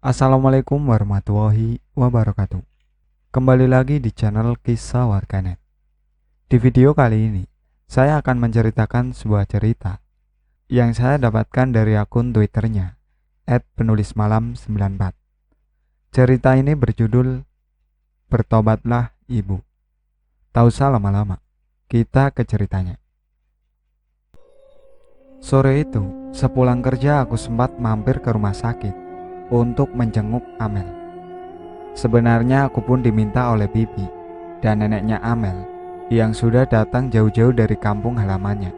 Assalamualaikum warahmatullahi wabarakatuh. Kembali lagi di channel Kisah Warganet. Di video kali ini, saya akan menceritakan sebuah cerita yang saya dapatkan dari akun Twitternya @penulismalam94. Cerita ini berjudul Bertobatlah Ibu. Tak usah lama-lama, kita ke ceritanya. Sore itu, sepulang kerja aku sempat mampir ke rumah sakit untuk menjenguk Amel. Sebenarnya aku pun diminta oleh bibi dan neneknya Amel yang sudah datang jauh-jauh dari kampung halamannya,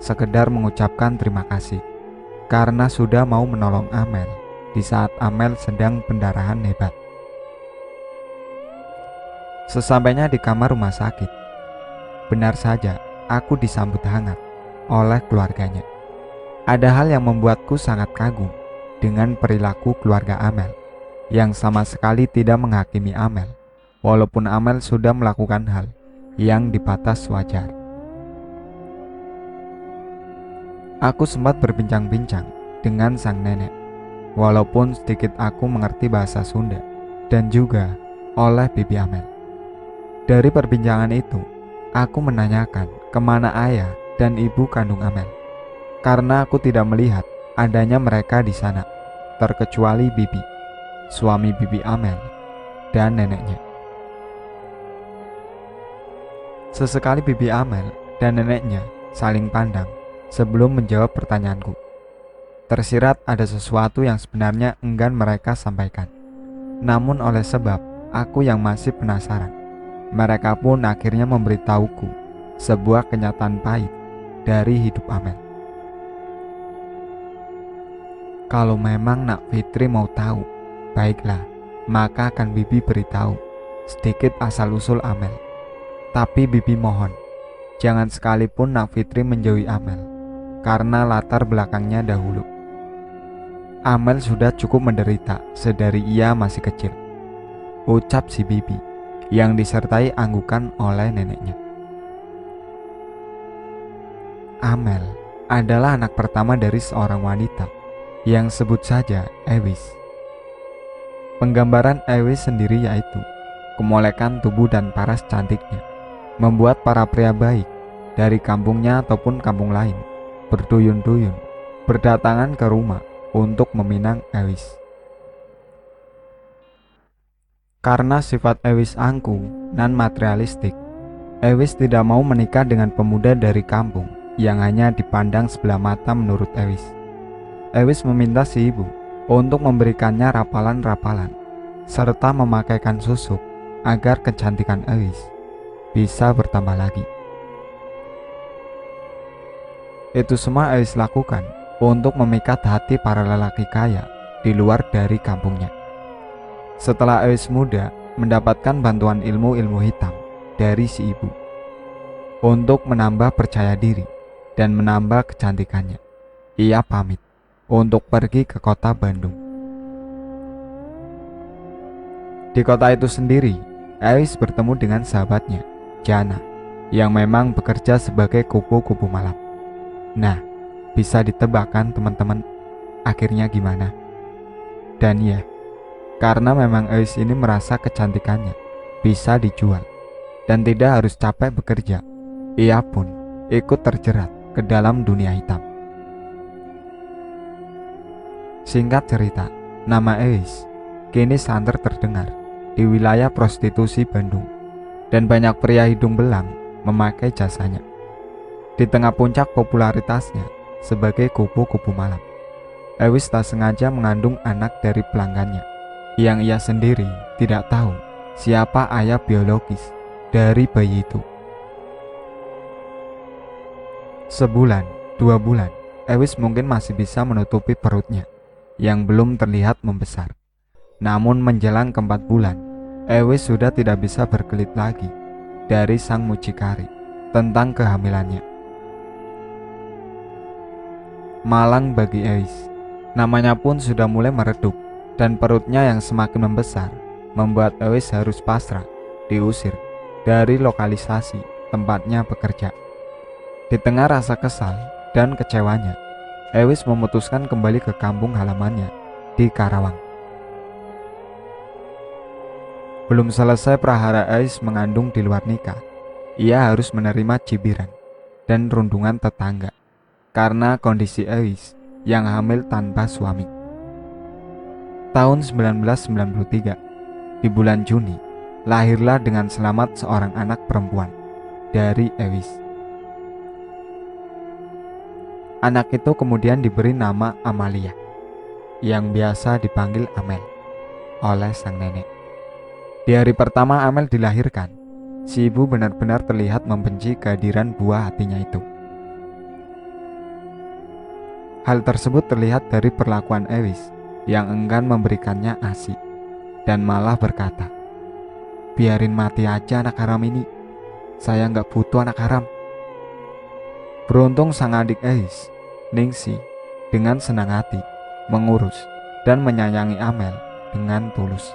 sekedar mengucapkan terima kasih karena sudah mau menolong Amel di saat Amel sedang pendarahan hebat. Sesampainya di kamar rumah sakit, benar saja aku disambut hangat oleh keluarganya. Ada hal yang membuatku sangat kagum dengan perilaku keluarga Amel yang sama sekali tidak menghakimi Amel, walaupun Amel sudah melakukan hal yang dibatas wajar. Aku sempat berbincang-bincang dengan sang nenek, walaupun sedikit aku mengerti bahasa Sunda, dan juga oleh bibi Amel. Dari perbincangan itu, aku menanyakan kemana ayah dan ibu kandung Amel, karena aku tidak melihat adanya mereka di sana, terkecuali bibi, suami bibi Amel, dan neneknya. Sesekali bibi Amel dan neneknya saling pandang sebelum menjawab pertanyaanku. Tersirat ada sesuatu yang sebenarnya enggan mereka sampaikan. Namun oleh sebab aku yang masih penasaran, mereka pun akhirnya memberitahuku sebuah kenyataan pahit dari hidup Amel. Kalau memang Nak Fitri mau tahu, baiklah, maka akan bibi beritahu sedikit asal-usul Amel. Tapi bibi mohon, jangan sekalipun Nak Fitri menjauhi Amel, karena latar belakangnya dahulu. Amel sudah cukup menderita sedari ia masih kecil, ucap si bibi, yang disertai anggukan oleh neneknya. Amel adalah anak pertama dari seorang wanita yang sebut saja Ewis. Penggambaran Ewis sendiri yaitu kemolekan tubuh dan paras cantiknya membuat para pria baik dari kampungnya ataupun kampung lain berduyun-duyun berdatangan ke rumah untuk meminang Ewis. Karena sifat Ewis angkuh dan materialistik, Ewis tidak mau menikah dengan pemuda dari kampung yang hanya dipandang sebelah mata menurut Ewis. Ewis meminta si ibu untuk memberikannya rapalan-rapalan serta memakaikan susuk agar kecantikan Ewis bisa bertambah lagi. Itu semua Ewis lakukan untuk memikat hati para lelaki kaya di luar dari kampungnya. Setelah Ewis muda mendapatkan bantuan ilmu-ilmu hitam dari si ibu untuk menambah percaya diri dan menambah kecantikannya, ia pamit untuk pergi ke kota Bandung. Di kota itu sendiri, Ewis bertemu dengan sahabatnya, Jana, yang memang bekerja sebagai kupu-kupu malam. Nah, bisa ditebakkan teman-teman akhirnya gimana? Dan ya, karena memang Ewis ini merasa kecantikannya bisa dijual dan tidak harus capek bekerja, ia pun ikut terjerat ke dalam dunia hitam. Singkat cerita, nama Ewis kini santer terdengar di wilayah prostitusi Bandung, dan banyak pria hidung belang memakai jasanya. Di tengah puncak popularitasnya sebagai kupu-kupu malam, Ewis tak sengaja mengandung anak dari pelanggannya, yang ia sendiri tidak tahu siapa ayah biologis dari bayi itu. Sebulan, 2 bulan, Ewis mungkin masih bisa menutupi perutnya yang belum terlihat membesar. Namun menjelang ke-4 bulan, Ewis sudah tidak bisa berkelit lagi dari sang mucikari tentang kehamilannya. Malang bagi Ewis, namanya pun sudah mulai meredup, dan perutnya yang semakin membesar membuat Ewis harus pasrah diusir dari lokalisasi tempatnya bekerja. Di tengah rasa kesal dan kecewanya, Ewis memutuskan kembali ke kampung halamannya di Karawang. Belum selesai prahara Ais mengandung di luar nikah, ia harus menerima cibiran dan rundungan tetangga karena kondisi Ais yang hamil tanpa suami. Tahun 1993, di bulan Juni, lahirlah dengan selamat seorang anak perempuan dari Ewis. Anak itu kemudian diberi nama Amalia, yang biasa dipanggil Amel oleh sang nenek. Di hari pertama Amel dilahirkan, si ibu benar-benar terlihat membenci kehadiran buah hatinya itu. Hal tersebut terlihat dari perlakuan Ewis yang enggan memberikannya ASI dan malah berkata, "Biarin mati aja anak haram ini, saya nggak butuh anak haram." Beruntung sang adik Ewis, Ningsi, dengan senang hati mengurus dan menyayangi Amel dengan tulus.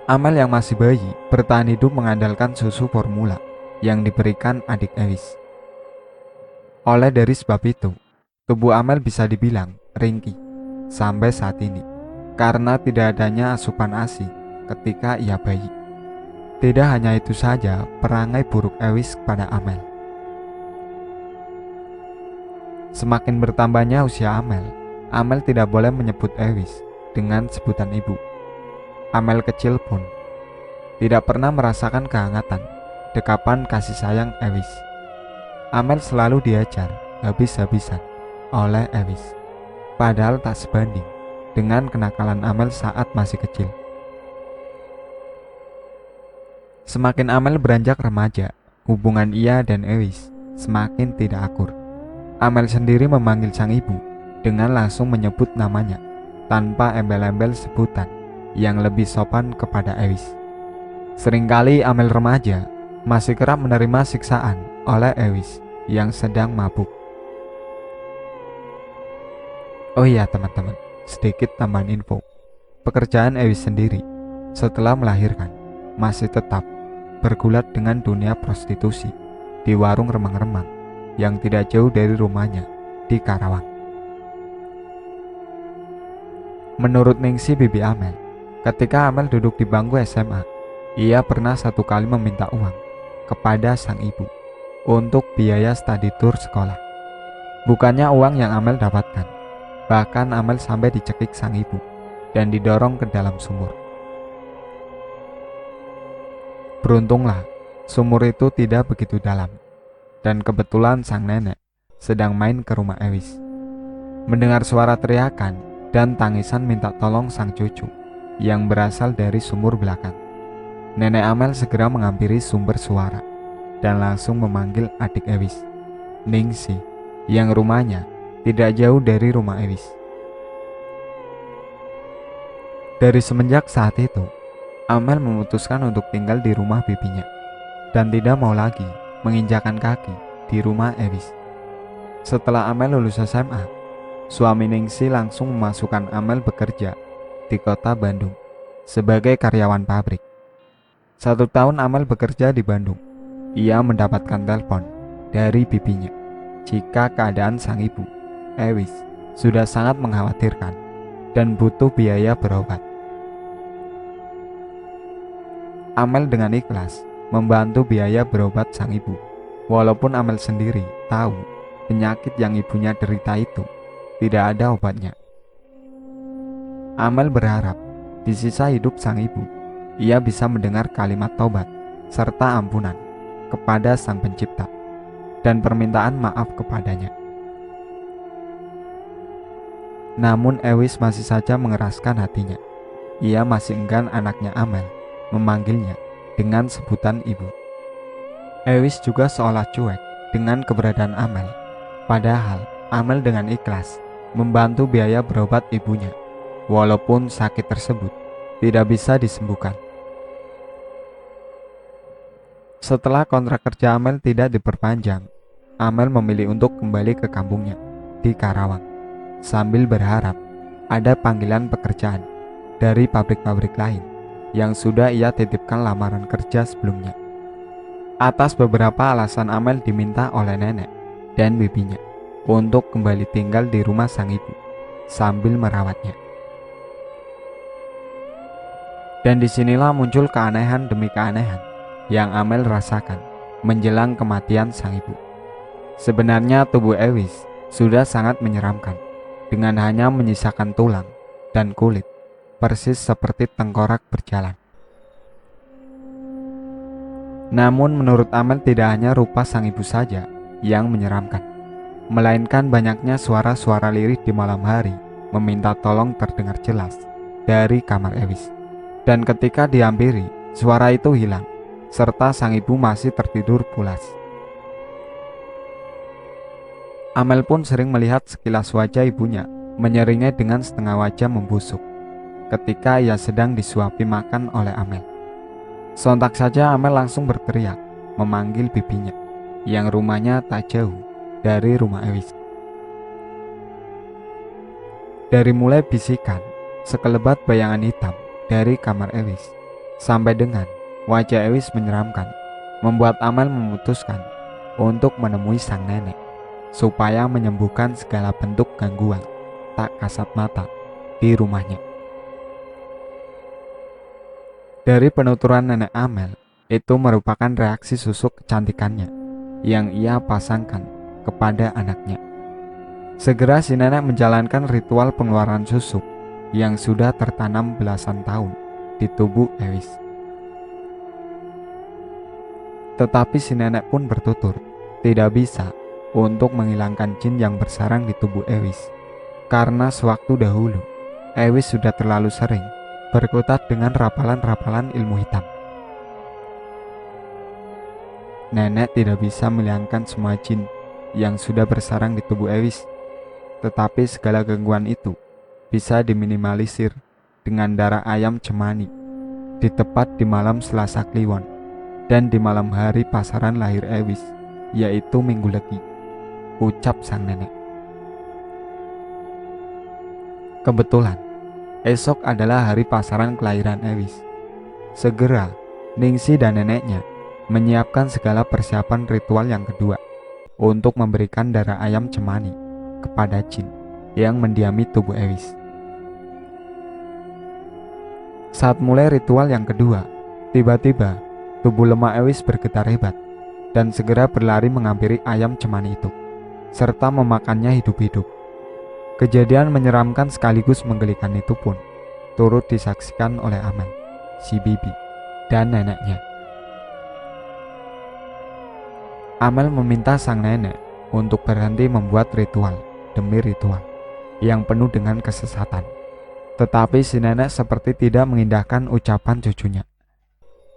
Amel yang masih bayi bertahan hidup mengandalkan susu formula yang diberikan adik Ewis. Oleh dari sebab itu, tubuh Amel bisa dibilang ringkih sampai saat ini karena tidak adanya asupan ASI ketika ia bayi. Tidak hanya itu saja, perangai buruk Ewis kepada Amel. Semakin bertambahnya usia Amel, Amel tidak boleh menyebut Ewis dengan sebutan ibu. Amel kecil pun tidak pernah merasakan kehangatan dekapan kasih sayang Ewis. Amel selalu diajar habis-habisan oleh Ewis, padahal tak sebanding dengan kenakalan Amel saat masih kecil. Semakin Amel beranjak remaja, hubungan ia dan Ewis semakin tidak akur. Amel sendiri memanggil sang ibu dengan langsung menyebut namanya tanpa embel-embel sebutan yang lebih sopan kepada Ewis. Seringkali Amel remaja masih kerap menerima siksaan oleh Ewis yang sedang mabuk. Oh iya teman-teman, sedikit tambahan info. Pekerjaan Ewis sendiri setelah melahirkan masih tetap bergulat dengan dunia prostitusi di warung remang-remang yang tidak jauh dari rumahnya di Karawang. Menurut Ningsi bibi Amel, ketika Amel duduk di bangku SMA, ia pernah satu kali meminta uang kepada sang ibu untuk biaya study tour sekolah. Bukannya uang yang Amel dapatkan, bahkan Amel sampai dicekik sang ibu dan didorong ke dalam sumur. Beruntunglah, sumur itu tidak begitu dalam, dan kebetulan sang nenek sedang main ke rumah Ewis. Mendengar suara teriakan dan tangisan minta tolong sang cucu yang berasal dari sumur belakang, nenek Amel segera menghampiri sumber suara dan langsung memanggil adik Ewis, Ningsi, yang rumahnya tidak jauh dari rumah Ewis. Dari semenjak saat itu, Amel memutuskan untuk tinggal di rumah bibinya dan tidak mau lagi menginjakan kaki di rumah Ewis. Setelah Amel lulus SMA, suami Ningsi langsung memasukkan Amel bekerja di kota Bandung sebagai karyawan pabrik. 1 tahun Amel bekerja di Bandung, ia mendapatkan telepon dari bibinya jika keadaan sang ibu, Ewis, sudah sangat mengkhawatirkan dan butuh biaya berobat. Amel dengan ikhlas membantu biaya berobat sang ibu, walaupun Amel sendiri tahu penyakit yang ibunya derita itu tidak ada obatnya. Amel berharap di sisa hidup sang ibu, ia bisa mendengar kalimat taubat serta ampunan kepada Sang Pencipta dan permintaan maaf kepadanya. Namun Ewis masih saja mengeraskan hatinya. Ia masih enggan anaknya Amel memanggilnya dengan sebutan ibu. Ewis juga seolah cuek dengan keberadaan Amel, padahal Amel dengan ikhlas membantu biaya berobat ibunya, walaupun sakit tersebut tidak bisa disembuhkan. Setelah kontrak kerja Amel tidak diperpanjang, Amel memilih untuk kembali ke kampungnya di Karawang, sambil berharap ada panggilan pekerjaan dari pabrik-pabrik lain yang sudah ia titipkan lamaran kerja sebelumnya. Atas beberapa alasan Amel diminta oleh nenek dan bibinya untuk kembali tinggal di rumah sang ibu sambil merawatnya. Dan disinilah muncul keanehan demi keanehan yang Amel rasakan menjelang kematian sang ibu. Sebenarnya tubuh Ewis sudah sangat menyeramkan dengan hanya menyisakan tulang dan kulit, persis seperti tengkorak berjalan. Namun menurut Amel tidak hanya rupa sang ibu saja yang menyeramkan, melainkan banyaknya suara-suara lirih di malam hari meminta tolong terdengar jelas dari kamar Ewis. Dan ketika dihampiri, suara itu hilang, serta sang ibu masih tertidur pulas. Amel pun sering melihat sekilas wajah ibunya menyeringai dengan setengah wajah membusuk ketika ia sedang disuapi makan oleh Amel. Sontak saja Amel langsung berteriak memanggil bibinya yang rumahnya tak jauh dari rumah Ewis. Dari mulai bisikan, sekelebat bayangan hitam dari kamar Ewis, sampai dengan wajah Ewis menyeramkan, membuat Amel memutuskan untuk menemui sang nenek supaya menyembuhkan segala bentuk gangguan tak kasat mata di rumahnya. Dari penuturan nenek Amel, itu merupakan reaksi susuk kecantikannya yang ia pasangkan kepada anaknya. Segera si nenek menjalankan ritual pengeluaran susuk yang sudah tertanam belasan tahun di tubuh Ewis. Tetapi si nenek pun bertutur tidak bisa untuk menghilangkan jin yang bersarang di tubuh Ewis, karena sewaktu dahulu Ewis sudah terlalu sering berkutat dengan rapalan-rapalan ilmu hitam. Nenek tidak bisa menghilangkan semua jin yang sudah bersarang di tubuh Ewis, tetapi segala gangguan itu bisa diminimalisir dengan darah ayam cemani ditepat di malam Selasa Kliwon dan di malam hari pasaran lahir Ewis, yaitu Minggu Legi, ucap sang nenek. Kebetulan esok adalah hari pasaran kelahiran Ewis. Segera Ningsi dan neneknya menyiapkan segala persiapan ritual yang kedua untuk memberikan darah ayam cemani kepada jin yang mendiami tubuh Ewis. Saat mulai ritual yang kedua, tiba-tiba tubuh lemah Ewis bergetar hebat dan segera berlari menghampiri ayam cemani itu, serta memakannya hidup-hidup. Kejadian menyeramkan sekaligus menggelikan itu pun turut disaksikan oleh Amel, si bibi, dan neneknya. Amel meminta sang nenek untuk berhenti membuat ritual demi ritual yang penuh dengan kesesatan. Tetapi si nenek seperti tidak mengindahkan ucapan cucunya.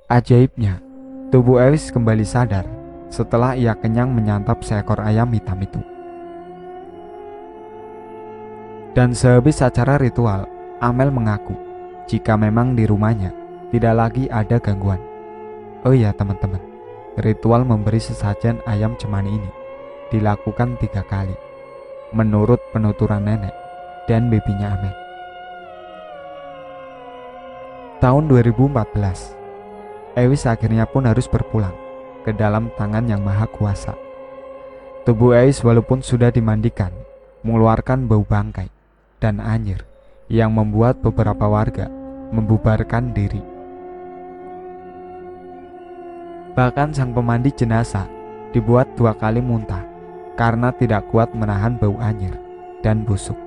Ajaibnya, tubuh Ewis kembali sadar setelah ia kenyang menyantap seekor ayam hitam itu. Dan sehabis acara ritual, Amel mengaku jika memang di rumahnya tidak lagi ada gangguan. Oh iya teman-teman, ritual memberi sesajen ayam cemani ini dilakukan 3 kali menurut penuturan nenek dan bibinya Amel. Tahun 2014, Ewis akhirnya pun harus berpulang ke dalam tangan yang maha kuasa. Tubuh Ewis walaupun sudah dimandikan mengeluarkan bau bangkai dan anyir yang membuat beberapa warga membubarkan diri. Bahkan sang pemandi jenazah dibuat 2 kali muntah karena tidak kuat menahan bau anyir dan busuk.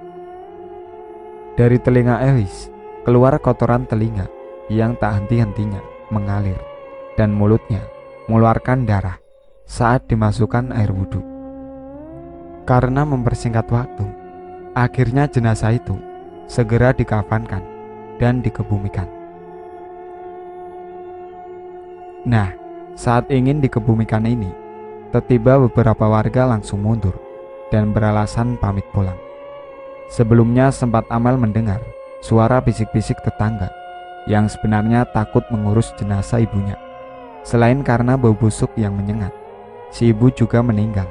Dari telinga Ewis keluar kotoran telinga yang tak henti-hentinya mengalir, dan mulutnya mengeluarkan darah saat dimasukkan air wudhu. Karena mempersingkat waktu, akhirnya jenazah itu segera dikafankan dan dikebumikan. Nah, saat ingin dikebumikan ini, tiba beberapa warga langsung mundur dan beralasan pamit pulang. Sebelumnya sempat Amel mendengar suara bisik-bisik tetangga yang sebenarnya takut mengurus jenazah ibunya. Selain karena bau busuk yang menyengat, si ibu juga meninggal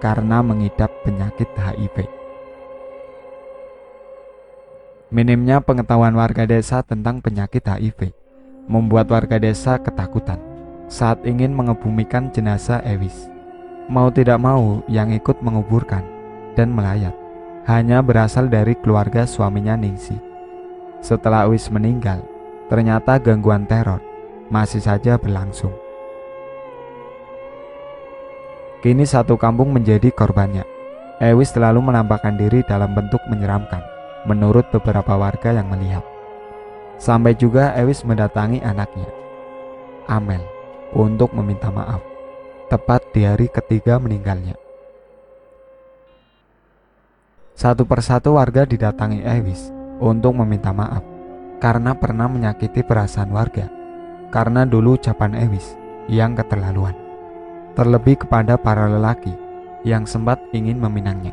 karena mengidap penyakit HIV. Minimnya pengetahuan warga desa tentang penyakit HIV membuat warga desa ketakutan saat ingin mengebumikan jenazah Ewis. Mau tidak mau yang ikut menguburkan dan melayat hanya berasal dari keluarga suaminya Ningsi. Setelah Ewis meninggal, ternyata gangguan teror masih saja berlangsung. Kini satu kampung menjadi korbannya. Ewis selalu menampakkan diri dalam bentuk menyeramkan, menurut beberapa warga yang melihat. Sampai juga Ewis mendatangi anaknya, Amel, untuk meminta maaf, tepat di hari ketiga meninggalnya. Satu persatu warga didatangi Ewis untuk meminta maaf, karena pernah menyakiti perasaan warga, karena dulu ucapan Ewis yang keterlaluan, terlebih kepada para lelaki yang sempat ingin meminangnya.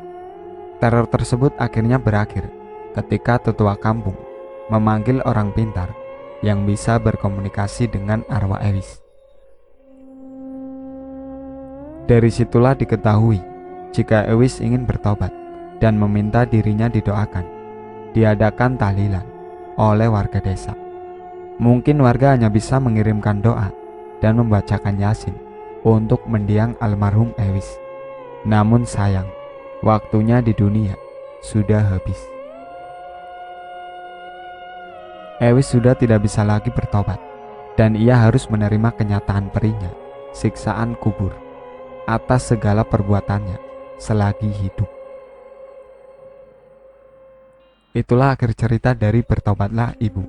Teror tersebut akhirnya berakhir ketika tetua kampung memanggil orang pintar yang bisa berkomunikasi dengan arwah Ewis. Dari situlah diketahui jika Ewis ingin bertobat dan meminta dirinya didoakan, diadakan tahlilan oleh warga desa. Mungkin warga hanya bisa mengirimkan doa dan membacakan Yasin untuk mendiang almarhum Ewis. Namun sayang, waktunya di dunia sudah habis. Ewis sudah tidak bisa lagi bertobat, dan ia harus menerima kenyataan perihnya, siksaan kubur, atas segala perbuatannya selagi hidup. Itulah akhir cerita dari Bertobatlah Ibu.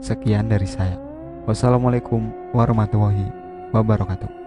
Sekian dari saya. Wassalamualaikum warahmatullahi wabarakatuh.